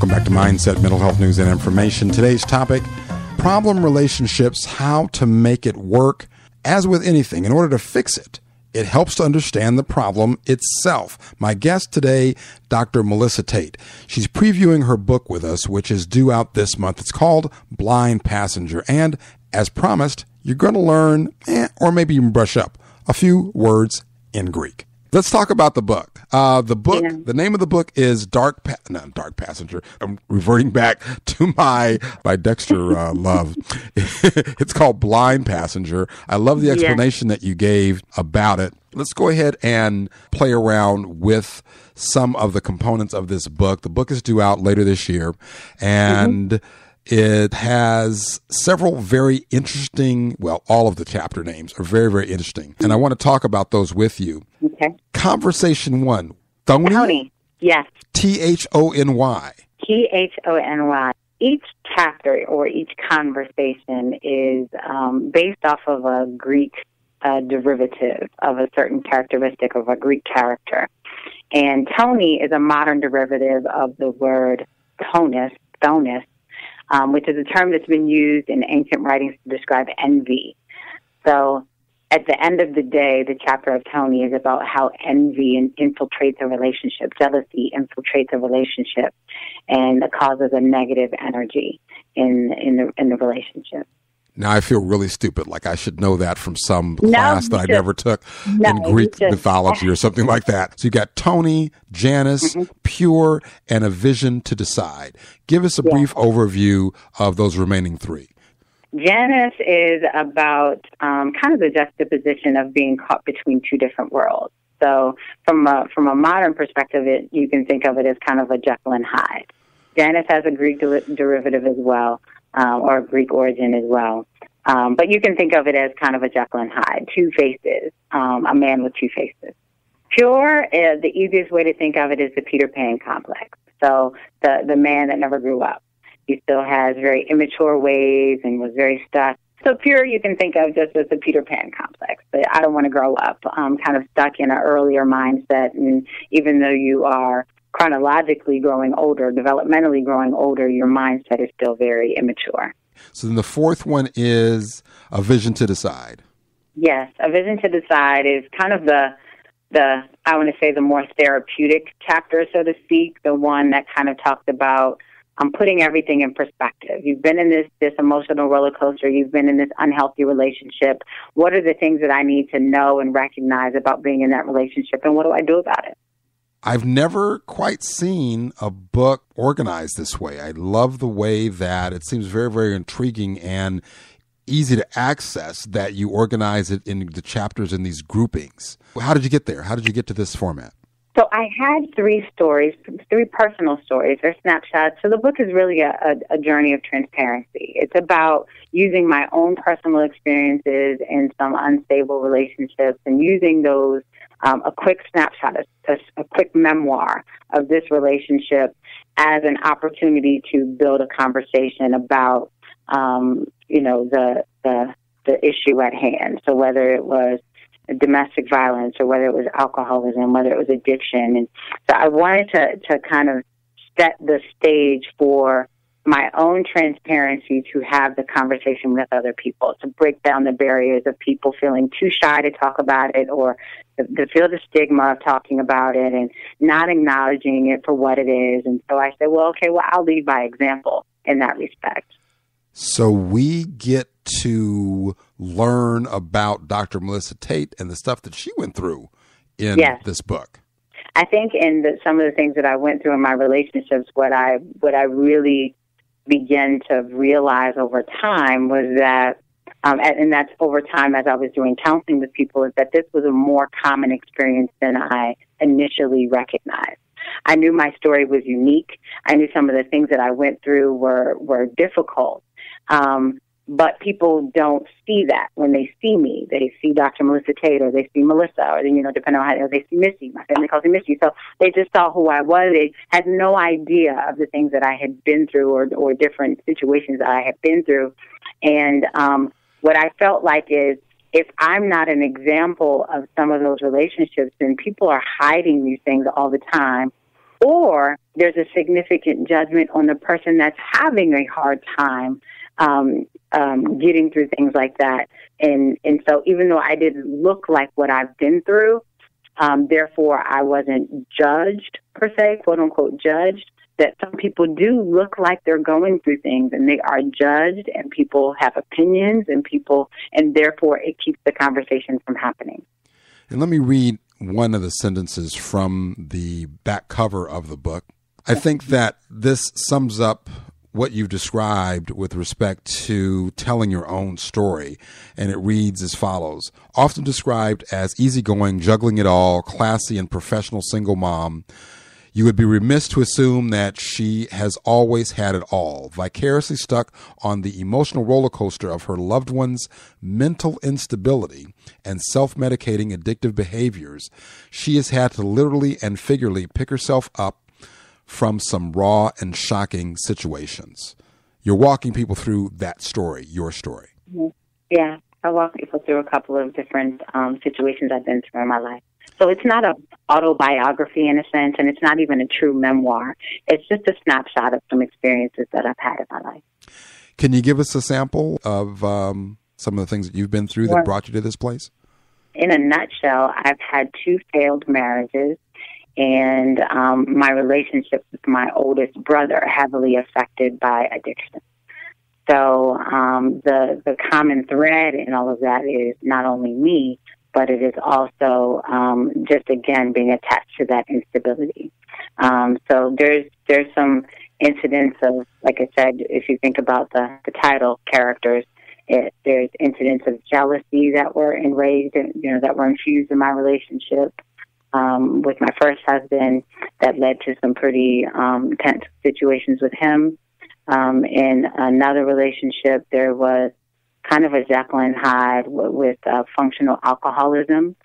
Welcome back to Mindset, Mental Health News and Information. Today's topic, problem relationships, how to make it work. As with anything, in order to fix it, it helps to understand the problem itself. My guest today, Dr. Melissa Tate. She's previewing her book with us, which is due out this month. It's called Blind Passenger. And as promised, you're going to learn, or maybe even brush up, a few words in Greek. Let's talk about the book. The name of the book is Dark Passenger. I'm reverting back to my Dexter love. It's called Blind Passenger. I love the explanation that you gave about it. Let's go ahead and play around with some of the components of this book. The book is due out later this year, and it has several very interesting, all of the chapter names are very, very interesting. And I want to talk about those with you. Okay. Conversation 1. Thony? Yes. Thony. Thony. Each chapter or each conversation is based off of a Greek derivative of a certain characteristic of a Greek character. And Tony is a modern derivative of the word thonis, which is a term that's been used in ancient writings to describe envy. So at the end of the day, the chapter of Tony is about how envy infiltrates a relationship, jealousy infiltrates a relationship, and it causes a negative energy in the relationship. Now I feel really stupid, like I should know that from some class that I never took in Greek mythology or something like that. So you got Tony, Janus, Pure, and a vision to decide. Give us a brief overview of those remaining three. Janus is about kind of the juxtaposition of being caught between two different worlds. So from a modern perspective, you can think of it as kind of a Jekyll and Hyde. Janus has a Greek derivative as well, or a Greek origin as well. But you can think of it as kind of a Jekyll and Hyde, two faces, a man with two faces. Pure, the easiest way to think of it is the Peter Pan complex. So the man that never grew up. He still has very immature ways and was very stuck. So pure you can think of just as the Peter Pan complex. But I don't want to grow up. I'm kind of stuck in an earlier mindset. And even though you are chronologically growing older, developmentally growing older, your mindset is still very immature. So then the fourth one is a vision to decide. Yes, a vision to decide is kind of the I want to say the more therapeutic chapter, so to speak, the one that kind of talks about putting everything in perspective. You've been in this emotional roller coaster. You've been in this unhealthy relationship. What are the things that I need to know and recognize about being in that relationship, and what do I do about it? I've never quite seen a book organized this way. I love the way that it seems very, very intriguing and easy to access that you organize it in the chapters in these groupings. How did you get there? How did you get to this format? So I had three personal stories. They're snapshots. So the book is really a journey of transparency. It's about using my own personal experiences in some unstable relationships and using those, a quick snapshot, a quick memoir of this relationship as an opportunity to build a conversation about, the issue at hand. So whether it was domestic violence or whether it was alcoholism, whether it was addiction. And so I wanted to kind of set the stage for my own transparency to have the conversation with other people, to break down the barriers of people feeling too shy to talk about it or to feel the stigma of talking about it and not acknowledging it for what it is. And so I said, I'll lead by example in that respect. So we get to learn about Dr. Melissa Tate and the stuff that she went through in this book. I think in some of the things that I went through in my relationships, what I really began to realize over time was that, and that's over time as I was doing counseling with people, is that this was a more common experience than I initially recognized. I knew my story was unique. I knew some of the things that I went through were difficult. But people don't see that when they see me. They see Dr. Melissa Tate, or they see Melissa, or depending on how they see Missy. My family calls me Missy. So they just saw who I was. They had no idea of the things that I had been through or different situations that I had been through. And what I felt like is, if I'm not an example of some of those relationships, then people are hiding these things all the time. or there's a significant judgment on the person that's having a hard time getting through things like that. And so even though I didn't look like what I've been through, therefore I wasn't judged per se, quote unquote judged, that some people do look like they're going through things and they are judged and people have opinions and therefore it keeps the conversation from happening. And let me read one of the sentences from the back cover of the book. I think that this sums up what you've described with respect to telling your own story. And it reads as follows: often described as easygoing, juggling it all, classy and professional single mom, you would be remiss to assume that she has always had it all. Vicariously stuck on the emotional roller coaster of her loved one's mental instability and self-medicating addictive behaviors, she has had to literally and figuratively pick herself up from some raw and shocking situations. You're walking people through that story, your story. Yeah, I walk people through a couple of different situations I've been through in my life. So it's not an autobiography in a sense, and it's not even a true memoir. It's just a snapshot of some experiences that I've had in my life. Can you give us a sample of some of the things that you've been through that brought you to this place? In a nutshell, I've had 2 failed marriages, and my relationship with my oldest brother heavily affected by addiction. So the common thread in all of that is not only me, but it is also just, again, being attached to that instability. So there's some incidents of, like I said, if you think about the title characters, there's incidents of jealousy that were enraged and, that were infused in my relationship with my first husband that led to some pretty tense situations with him. In another relationship, there was kind of a Jekyll and Hyde with functional alcoholism,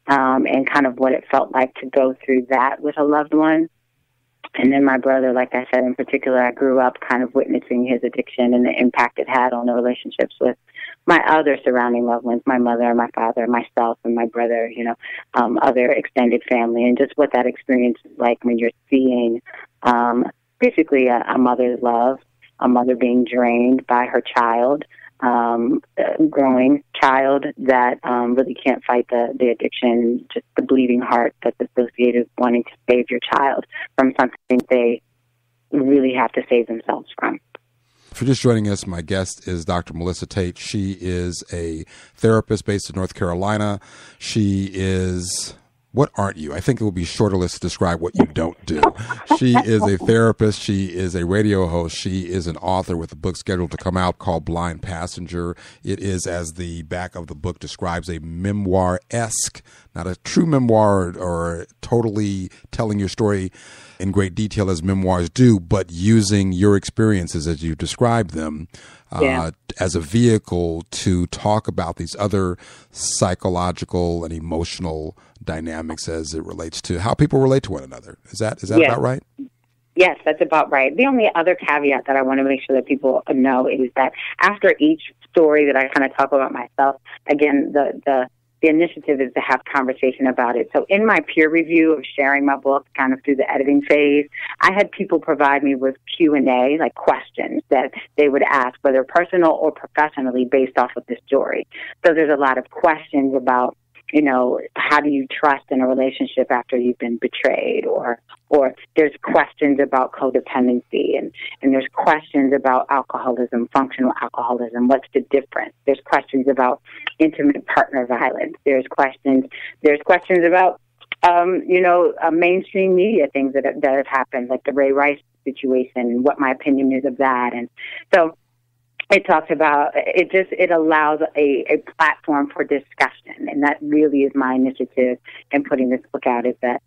and kind of what it felt like to go through that with a loved one. And then my brother, like I said, in particular, I grew up kind of witnessing his addiction and the impact it had on the relationships with my other surrounding loved ones, my mother, my father, myself, and my brother, other extended family, and just what that experience is like when you're seeing basically a mother's love, a mother being drained by her child, growing child that really can't fight the addiction, just the bleeding heart that's associated with wanting to save your child from something they really have to save themselves from. If you're just joining us, my guest is Dr. Melissa Tate. She is a therapist based in North Carolina. She is... what aren't you? I think it would be shorter to describe what you don't do. She is a therapist. She is a radio host. She is an author with a book scheduled to come out called Blind Passenger. It is, as the back of the book describes, a memoir-esque, not a true memoir or totally telling your story in great detail as memoirs do, but using your experiences as you describe them as a vehicle to talk about these other psychological and emotional dynamics as it relates to how people relate to one another. Is that about right? Yes, that's about right. The only other caveat that I want to make sure that people know is that after each story that I kind of talk about myself, again, the initiative is to have conversation about it. So in my peer review of sharing my book kind of through the editing phase, I had people provide me with Q&A, like questions that they would ask, whether personal or professionally, based off of the story. So there's a lot of questions about, how do you trust in a relationship after you've been betrayed? Or there's questions about codependency, and there's questions about alcoholism, functional alcoholism. What's the difference? There's questions about intimate partner violence. There's questions about, mainstream media things that have happened, like the Ray Rice situation, and what my opinion is of that. And so it talks about, it allows a platform for discussion. And that really is my initiative in putting this book out, is that,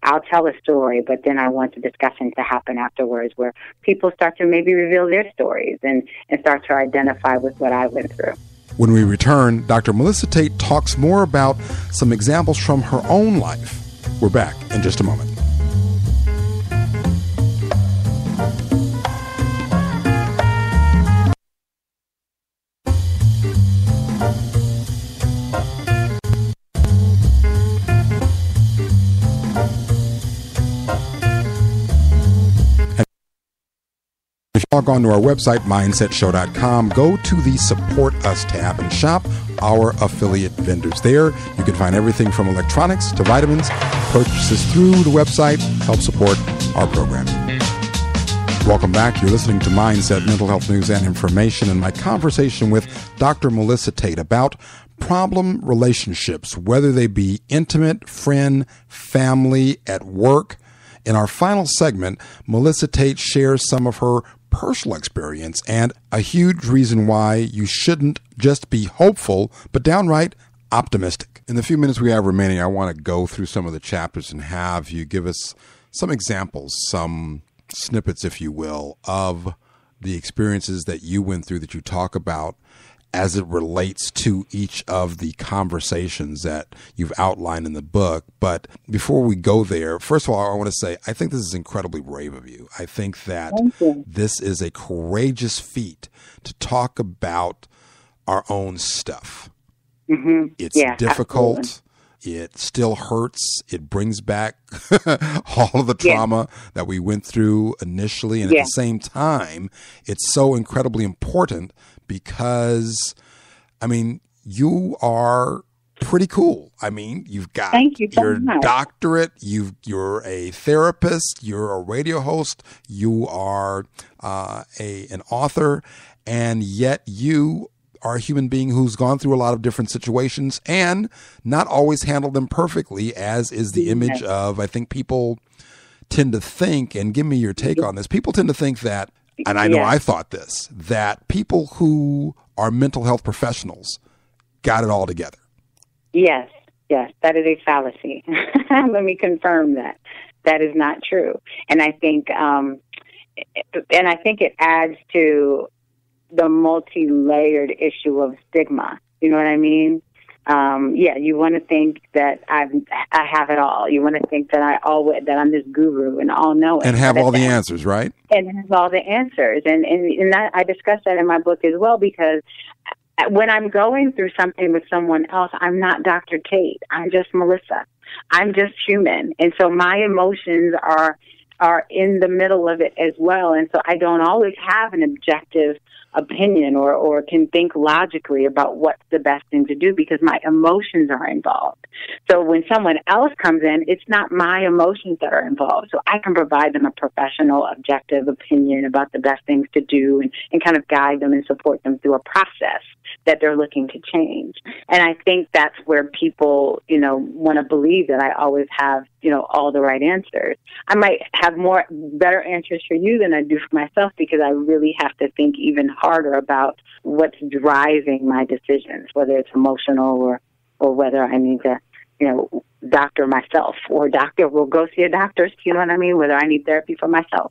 I'll tell a story, but then I want the discussion to happen afterwards where people start to maybe reveal their stories and start to identify with what I went through. When we return, Dr. Melissa Tate talks more about some examples from her own life. We're back in just a moment. Log on to our website, mindsetshow.com. Go to the Support Us tab and shop our affiliate vendors. There, you can find everything from electronics to vitamins. Purchases through the website help support our program. Welcome back. You're listening to Mindset, Mental Health News and Information, and my conversation with Dr. Melissa Tate about problem relationships, whether they be intimate, friend, family, at work. In our final segment, Melissa Tate shares some of her personal experience and a huge reason why you shouldn't just be hopeful, but downright optimistic. In the few minutes we have remaining, I want to go through some of the chapters and have you give us some examples, some snippets, if you will, of the experiences that you went through that you talk about as it relates to each of the conversations that you've outlined in the book. But before we go there, first of all, I want to say, I think this is incredibly brave of you. I think that this is a courageous feat to talk about our own stuff. Mm-hmm. It's difficult. Absolutely. It still hurts. It brings back all of the trauma that we went through initially. And at the same time, it's so incredibly important because, I mean, you are pretty cool. I mean, you've got your doctorate, you're a therapist, you're a radio host, you are an author, and yet you are a human being who's gone through a lot of different situations and not always handled them perfectly, as is the image of, I think people tend to think, and give me your take on this, people tend to think that, and I know I thought this, that people who are mental health professionals got it all together. Yes, that is a fallacy. Let me confirm that. That is not true. And I think it adds to the multi-layered issue of stigma. You know what I mean? You want to think that I have it all. You want to think that that I'm this guru and all knowing and have all the answers, right? And have all the answers, and that, I discuss that in my book as well, because when I'm going through something with someone else, I'm not Dr. Tate. I'm just Melissa. I'm just human, and so my emotions are in the middle of it as well, and so I don't always have an objective opinion or can think logically about what's the best thing to do because my emotions are involved. So when someone else comes in, it's not my emotions that are involved. So I can provide them a professional, objective opinion about the best things to do and kind of guide them and support them through a process that they're looking to change. And I think that's where people, want to believe that I always have, all the right answers. I might have better answers for you than I do for myself because I really have to think even harder about what's driving my decisions, whether it's emotional or whether I need to, doctor myself or go see a doctor, you know what I mean? Whether I need therapy for myself.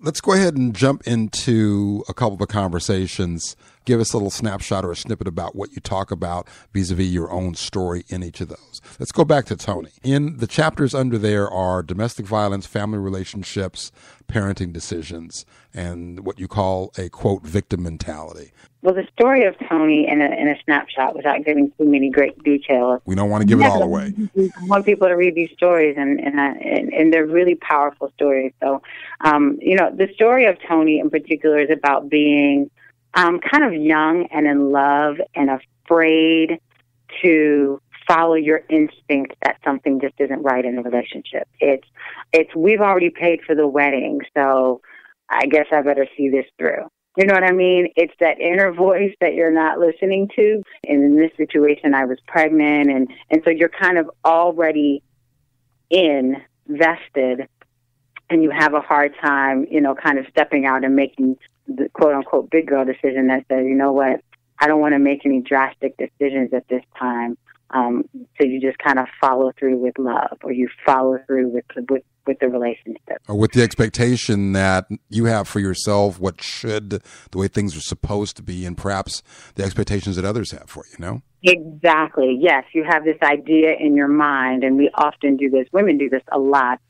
Let's go ahead and jump into a couple of the conversations. Give us a little snapshot or a snippet about what you talk about vis-a-vis your own story in each of those. Let's go back to Tony. In the chapters under there are domestic violence, family relationships, parenting decisions, and what you call a, quote, victim mentality. Well, the story of Tony in a snapshot, without giving too many great details. We don't want to give it all away. I want people to read these stories, and they're really powerful stories. So, the story of Tony in particular is about being kind of young and in love and afraid to follow your instinct that something just isn't right in a relationship. It's we've already paid for the wedding, so I guess I better see this through. You know what I mean? It's that inner voice that you're not listening to. And in this situation, I was pregnant, and so you're kind of already invested, and you have a hard time, kind of stepping out and making the quote-unquote big girl decision that says, you know what, I don't want to make any drastic decisions at this time. So you just kind of follow through with love, or you follow through with the relationship. Or with the expectation that you have for yourself the way things are supposed to be, and perhaps the expectations that others have for you, Exactly. Yes, you have this idea in your mind, and we often do this, women do this a lot,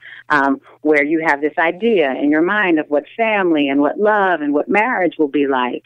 where you have this idea in your mind of what family and what love and what marriage will be like.